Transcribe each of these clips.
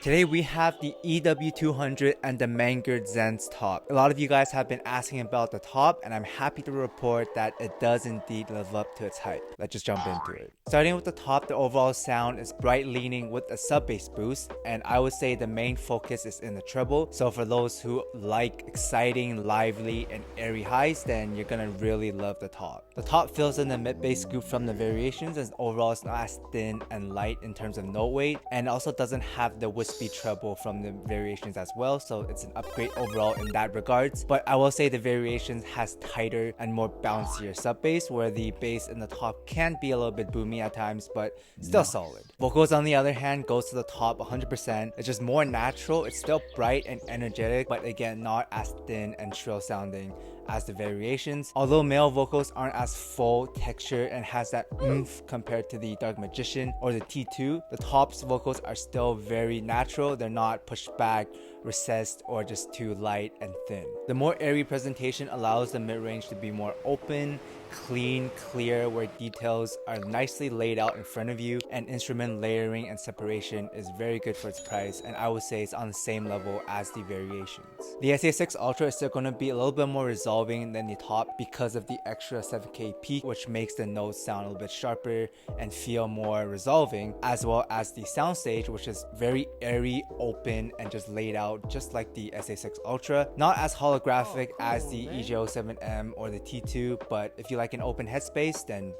Today we have the EW200 and the Mangered XENNS top. A lot of you guys have been asking about the top, and I'm happy to report that it does indeed live up to its hype. Let's just jump into it. Starting with the top, the overall sound is bright leaning with a sub-bass boost, and I would say the main focus is in the treble. So for those who like exciting, lively, and airy highs, then you're gonna really love the top. The top fills in the mid-bass scoop from the variations, and overall it's not as thin and light in terms of note weight, and also doesn't have the wispy treble from the variations as well, so it's an upgrade overall in that regards. But I will say the variations has tighter and more bouncier sub bass, where the bass in the top can be a little bit boomy at times, but still solid. Vocals on the other hand goes to the top 100%. It's just more natural. It's still bright and energetic, but again not as thin and shrill sounding as the variations. Although male vocals aren't as full texture and has that oomph compared to the Dark Magician or the T2, the top's vocals are still very natural. They're not pushed back, recessed, or just too light and thin. The more airy presentation allows the mid-range to be more open, clean, clear, where details are nicely laid out in front of you, and instrument layering and separation is very good for its price, and I would say it's on the same level as the variations. The SA6 Ultra is still going to be a little bit more resolving than the top because of the extra 7K peak, which makes the notes sound a little bit sharper and feel more resolving, as well as the soundstage, which is very airy, open, and just laid out just like the SA6 Ultra. Not as holographic as the EJ07M or the T2, but if you like an open headspace, then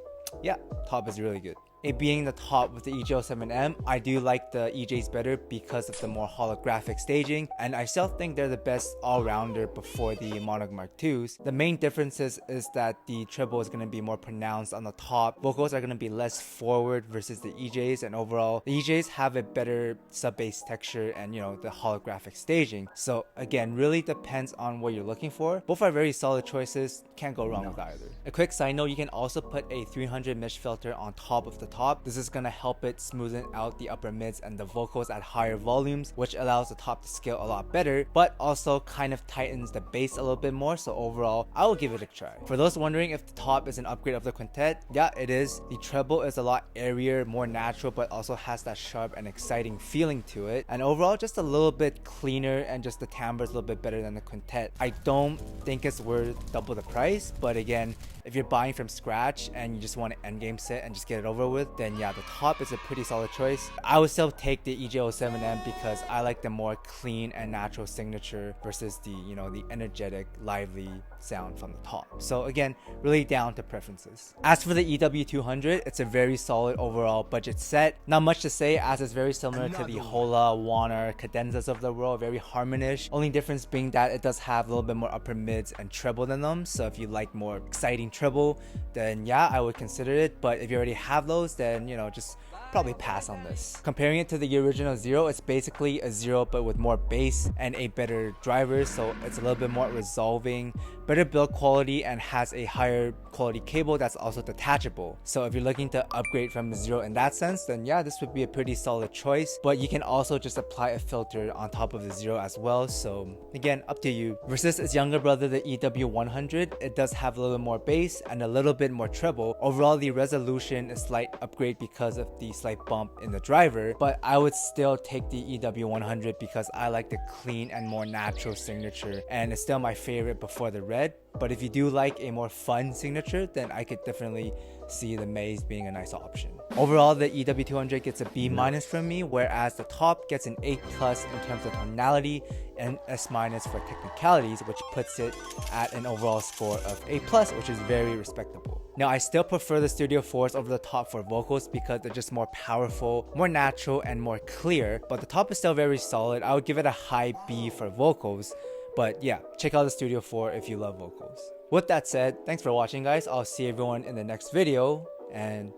yeah, top is really good. It being the top with the EJ07M, I do like the EJs better because of the more holographic staging, and I still think they're the best all-rounder before the Monarch Mark IIs. The main differences is that the treble is going to be more pronounced on the top, vocals are going to be less forward versus the EJs, and overall the EJs have a better sub-bass texture and the holographic staging. So again, really depends on what you're looking for. Both are very solid choices, can't go wrong with either. A quick side note, you can also put a 300 mesh filter on top of the top. This is gonna help it smoothen out the upper mids and the vocals at higher volumes, which allows the top to scale a lot better, but also kind of tightens the bass a little bit more. So overall, I will give it a try. For those wondering if the top is an upgrade of the quintet, yeah, it is. The treble is a lot airier, more natural, but also has that sharp and exciting feeling to it, and overall just a little bit cleaner, and just the timbre is a little bit better than the quintet. I don't think it's worth double the price, but again, if you're buying from scratch and you just want an endgame set and just get it over with, then yeah, the top is a pretty solid choice. I would still take the EJ07M because I like the more clean and natural signature versus the the energetic, lively sound from the top. So again, really down to preferences. As for the EW200, it's a very solid overall budget set. Not much to say, as it's very similar to the Hola, Warner, Cadenzas of the world, very harmonish. Only difference being that it does have a little bit more upper mids and treble than them. So if you like more exciting treble, then yeah, I would consider it. But if you already have those, then just probably pass on this. Comparing it to the original Zero, it's basically a Zero but with more bass and a better driver, so it's a little bit more resolving, better build quality, and has a higher quality cable that's also detachable. So if you're looking to upgrade from the Zero in that sense, then yeah, this would be a pretty solid choice. But you can also just apply a filter on top of the Zero as well, so again, up to you. Versus its younger brother, the EW100, it does have a little bit more bass and a little bit more treble. Overall, the resolution is slight upgrade because of the slight bump in the driver, but I would still take the EW100 because I like the clean and more natural signature, and it's still my favorite before the red. But if you do like a more fun signature, then I could definitely see the Maze being a nice option. Overall, the EW200 gets a B- from me, whereas the top gets an A+ in terms of tonality and S- for technicalities, which puts it at an overall score of A+, which is very respectable. Now, I still prefer the Studio 4s over the top for vocals because they're just more powerful, more natural, and more clear, but the top is still very solid. I would give it a high B for vocals. But yeah, check out the Studio 4 if you love vocals. With that said, thanks for watching guys. I'll see everyone in the next video, and